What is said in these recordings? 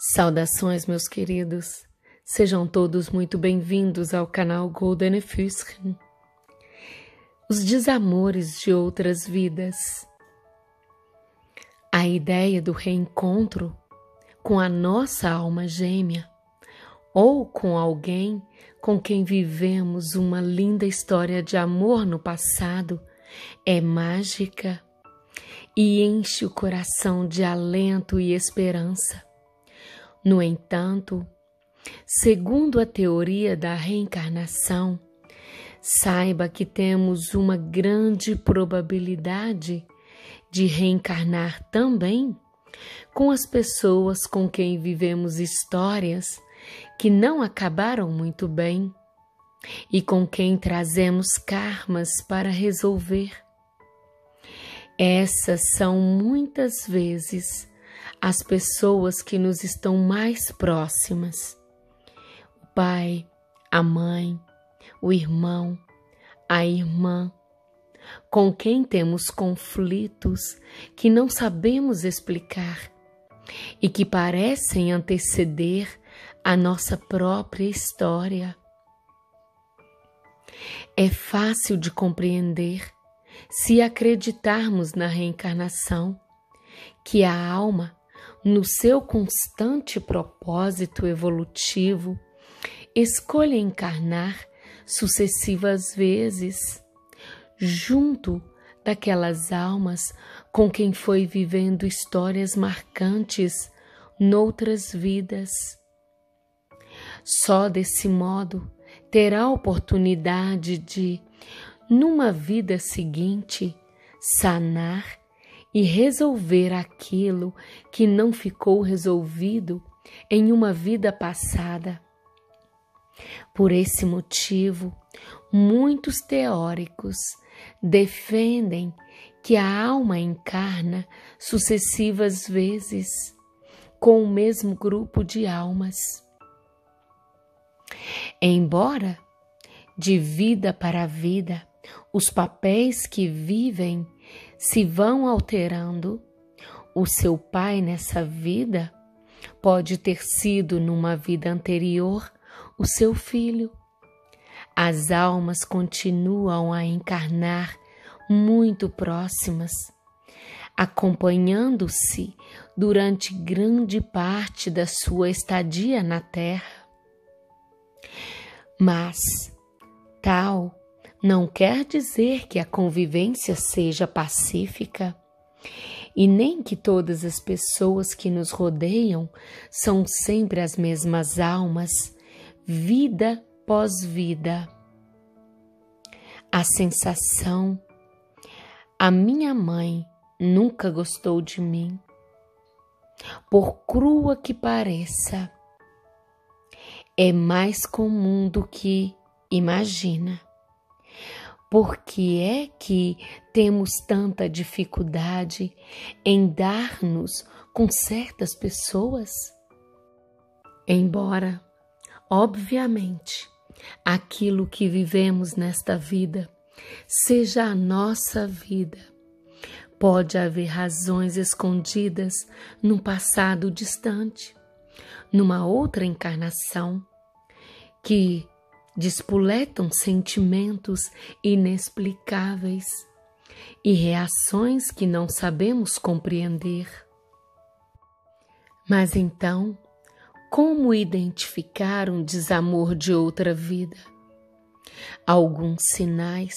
Saudações, meus queridos. Sejam todos muito bem-vindos ao canal Goldene Füßchen. Os desamores de outras vidas. A ideia do reencontro com a nossa alma gêmea ou com alguém com quem vivemos uma linda história de amor no passado é mágica e enche o coração de alento e esperança. No entanto, segundo a teoria da reencarnação, saiba que temos uma grande probabilidade de reencarnar também com as pessoas com quem vivemos histórias que não acabaram muito bem e com quem trazemos karmas para resolver. Essas são muitas vezes as pessoas que nos estão mais próximas. O pai, a mãe, o irmão, a irmã, com quem temos conflitos que não sabemos explicar e que parecem anteceder a nossa própria história. É fácil de compreender se acreditarmos na reencarnação, que a alma, no seu constante propósito evolutivo, escolha encarnar sucessivas vezes, junto daquelas almas com quem foi vivendo histórias marcantes noutras vidas. Só desse modo terá a oportunidade de, numa vida seguinte, sanar e resolver aquilo que não ficou resolvido em uma vida passada. Por esse motivo, muitos teóricos defendem que a alma encarna sucessivas vezes com o mesmo grupo de almas. Embora, de vida para vida, os papéis que vivem se vão alterando, o seu pai nessa vida pode ter sido numa vida anterior o seu filho. As almas continuam a encarnar muito próximas, acompanhando-se durante grande parte da sua estadia na Terra. Mas tal não quer dizer que a convivência seja pacífica e nem que todas as pessoas que nos rodeiam são sempre as mesmas almas, vida após vida. A sensação, a minha mãe nunca gostou de mim, por crua que pareça, é mais comum do que imagina. Por que é que temos tanta dificuldade em dar-nos com certas pessoas? Embora, obviamente, aquilo que vivemos nesta vida seja a nossa vida, pode haver razões escondidas num passado distante, numa outra encarnação, que despoletam sentimentos inexplicáveis e reações que não sabemos compreender. Mas então, como identificar um desamor de outra vida? Alguns sinais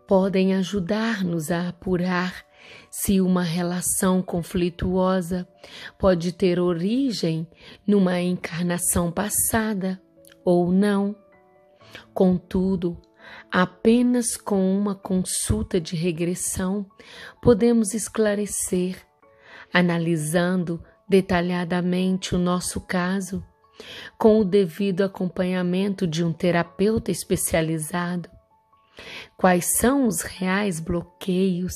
podem ajudar-nos a apurar se uma relação conflituosa pode ter origem numa encarnação passada ou não. Contudo, apenas com uma consulta de regressão podemos esclarecer, analisando detalhadamente o nosso caso, com o devido acompanhamento de um terapeuta especializado, quais são os reais bloqueios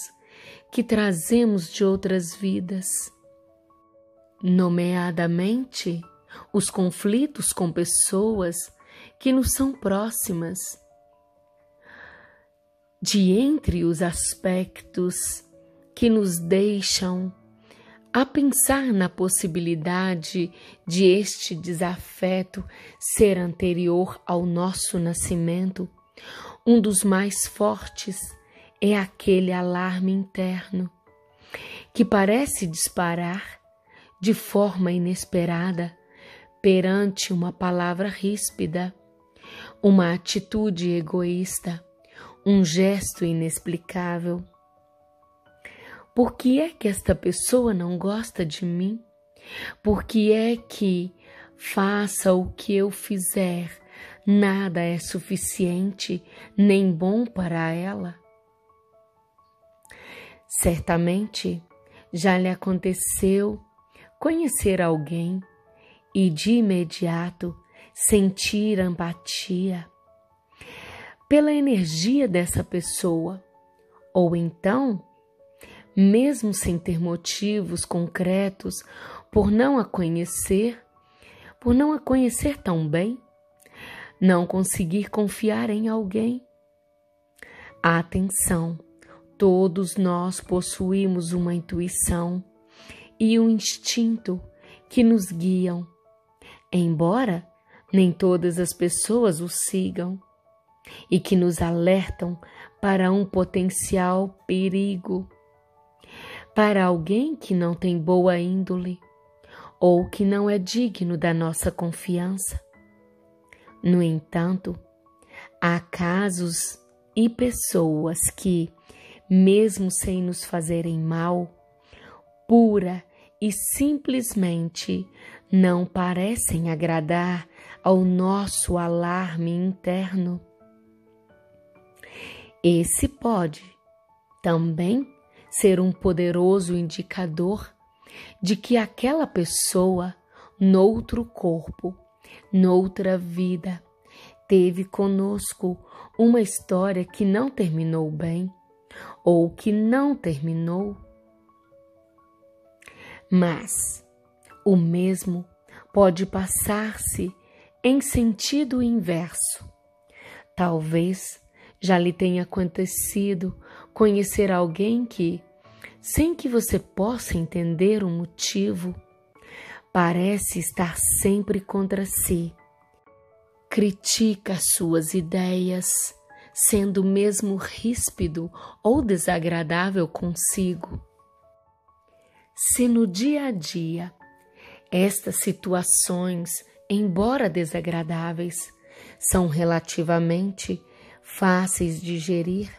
que trazemos de outras vidas, nomeadamente os conflitos com pessoas que nos são próximas. De entre os aspectos que nos deixam a pensar na possibilidade de este desafeto ser anterior ao nosso nascimento, um dos mais fortes é aquele alarme interno que parece disparar de forma inesperada perante uma palavra ríspida, uma atitude egoísta, um gesto inexplicável. Por que é que esta pessoa não gosta de mim? Por que é que, faça o que eu fizer, nada é suficiente nem bom para ela? Certamente já lhe aconteceu conhecer alguém e de imediato sentir empatia pela energia dessa pessoa, ou então, mesmo sem ter motivos concretos por não a conhecer tão bem, não conseguir confiar em alguém. Atenção, todos nós possuímos uma intuição e um instinto que nos guiam, embora nem todas as pessoas o sigam, e que nos alertam para um potencial perigo, para alguém que não tem boa índole ou que não é digno da nossa confiança. No entanto, há casos e pessoas que, mesmo sem nos fazerem mal, pura e simplesmente não parecem agradar ao nosso alarme interno. Esse pode também ser um poderoso indicador de que aquela pessoa, noutro corpo, noutra vida, teve conosco uma história que não terminou bem ou que não terminou. Mas o mesmo pode passar-se em sentido inverso. Talvez já lhe tenha acontecido conhecer alguém que, sem que você possa entender o motivo, parece estar sempre contra si. Critica as suas ideias, sendo mesmo ríspido ou desagradável consigo. Se no dia a dia estas situações, embora desagradáveis, são relativamente fáceis de gerir,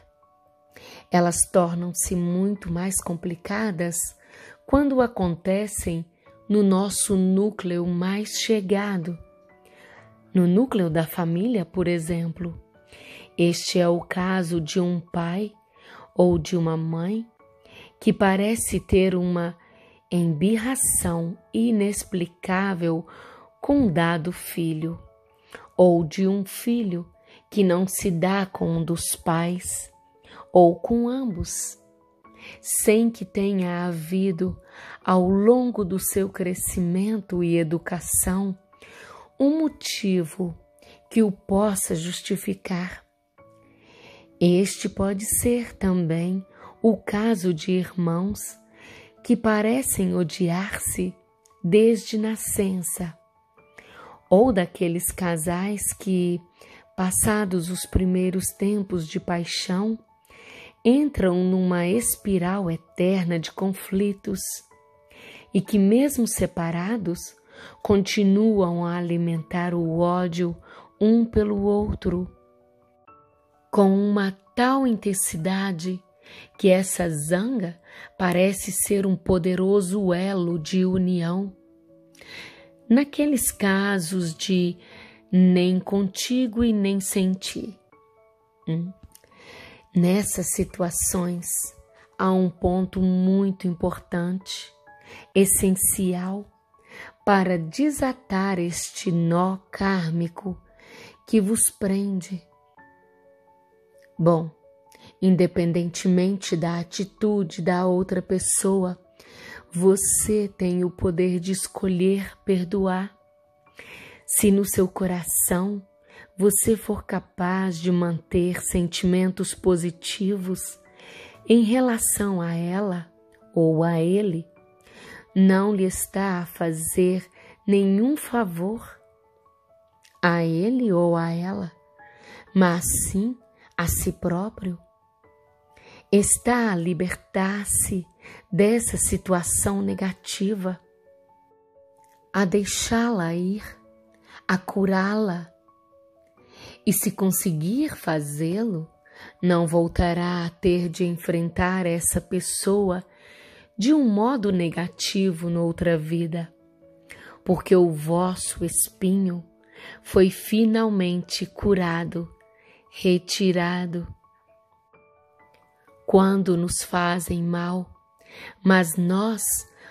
elas tornam-se muito mais complicadas quando acontecem no nosso núcleo mais chegado, no núcleo da família, por exemplo. Este é o caso de um pai ou de uma mãe que parece ter uma embirração inexplicável com um dado filho, ou de um filho que não se dá com um dos pais, ou com ambos, sem que tenha havido, ao longo do seu crescimento e educação, um motivo que o possa justificar. Este pode ser também o caso de irmãos que parecem odiar-se desde nascença, ou daqueles casais que, passados os primeiros tempos de paixão, entram numa espiral eterna de conflitos e que, mesmo separados, continuam a alimentar o ódio um pelo outro com uma tal intensidade que essa zanga parece ser um poderoso elo de união. Naqueles casos de nem contigo e nem sem ti. Nessas situações, há um ponto muito importante, essencial, para desatar este nó kármico que vos prende. Bom, independentemente da atitude da outra pessoa, você tem o poder de escolher perdoar. Se no seu coração você for capaz de manter sentimentos positivos em relação a ela ou a ele, não lhe está a fazer nenhum favor a ele ou a ela, mas sim a si próprio. Está a libertar-se dessa situação negativa, a deixá-la ir, a curá-la. E se conseguir fazê-lo, não voltará a ter de enfrentar essa pessoa de um modo negativo noutra vida, porque o vosso espinho foi finalmente curado, retirado. Quando nos fazem mal, mas nós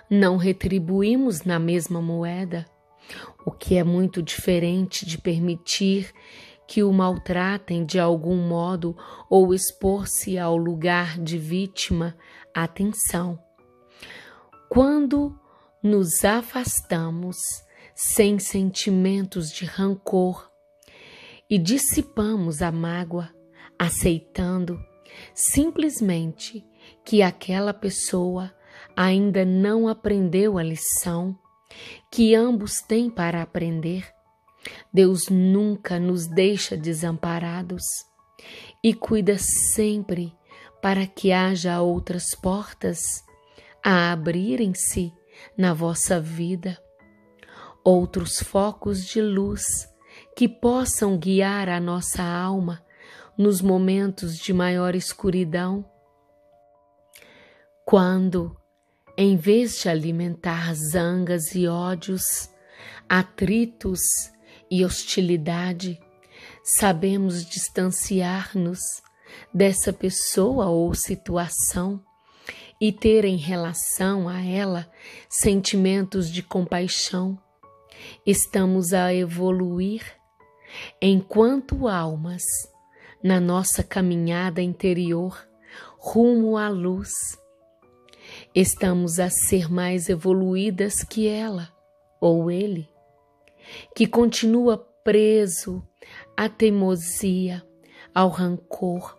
não retribuímos na mesma moeda, o que é muito diferente de permitir que o maltratem de algum modo ou expor-se ao lugar de vítima. Atenção! Quando nos afastamos sem sentimentos de rancor e dissipamos a mágoa, aceitando simplesmente que aquela pessoa ainda não aprendeu a lição que ambos têm para aprender, Deus nunca nos deixa desamparados e cuida sempre para que haja outras portas a abrirem-se na vossa vida, outros focos de luz que possam guiar a nossa alma nos momentos de maior escuridão. Quando, em vez de alimentar zangas e ódios, atritos e hostilidade, sabemos distanciar-nos dessa pessoa ou situação e ter em relação a ela sentimentos de compaixão, estamos a evoluir enquanto almas na nossa caminhada interior rumo à luz. Estamos a ser mais evoluídas que ela ou ele, que continua preso à teimosia, ao rancor,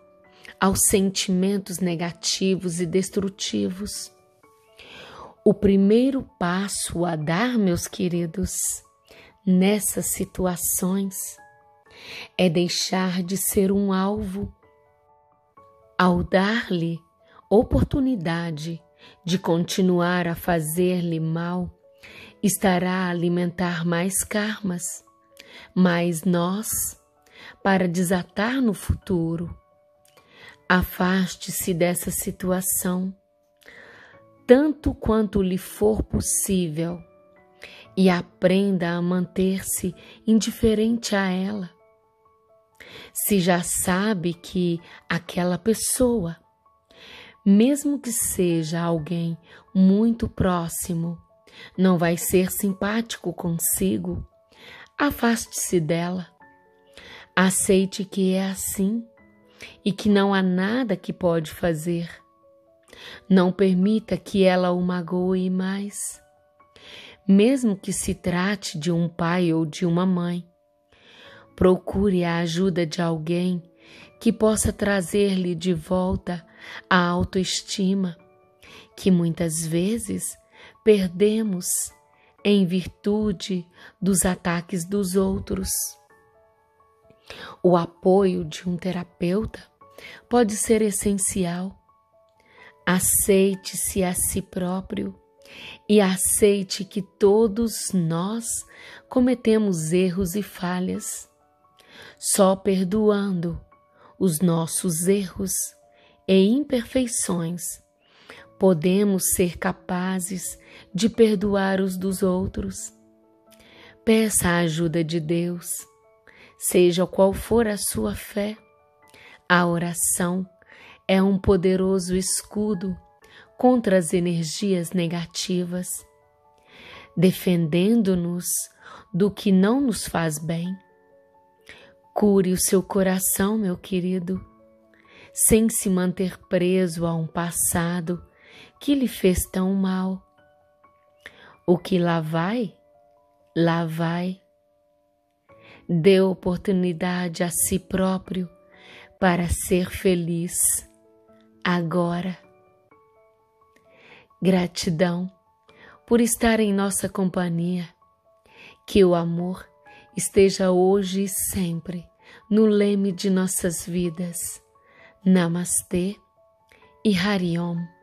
aos sentimentos negativos e destrutivos. O primeiro passo a dar, meus queridos, nessas situações, é deixar de ser um alvo. Ao dar-lhe oportunidade de continuar a fazer-lhe mal, estará a alimentar mais karmas, mais nós, para desatar no futuro. Afaste-se dessa situação, tanto quanto lhe for possível, e aprenda a manter-se indiferente a ela. Se já sabe que aquela pessoa, mesmo que seja alguém muito próximo, não vai ser simpático consigo, afaste-se dela. Aceite que é assim e que não há nada que pode fazer. Não permita que ela o magoe mais. Mesmo que se trate de um pai ou de uma mãe, procure a ajuda de alguém que possa trazer-lhe de volta a autoestima, que muitas vezes perdemos em virtude dos ataques dos outros. O apoio de um terapeuta pode ser essencial. Aceite-se a si próprio e aceite que todos nós cometemos erros e falhas. Só perdoando os nossos erros e imperfeições podemos ser capazes de perdoar os dos outros. Peça a ajuda de Deus, seja qual for a sua fé. A oração é um poderoso escudo contra as energias negativas, defendendo-nos do que não nos faz bem. Cure o seu coração, meu querido, sem se manter preso a um passado que lhe fez tão mal. O que lá vai, lá vai. Dê oportunidade a si próprio para ser feliz agora. Gratidão por estar em nossa companhia. Que o amor esteja hoje e sempre no leme de nossas vidas. Namastê e Hariom.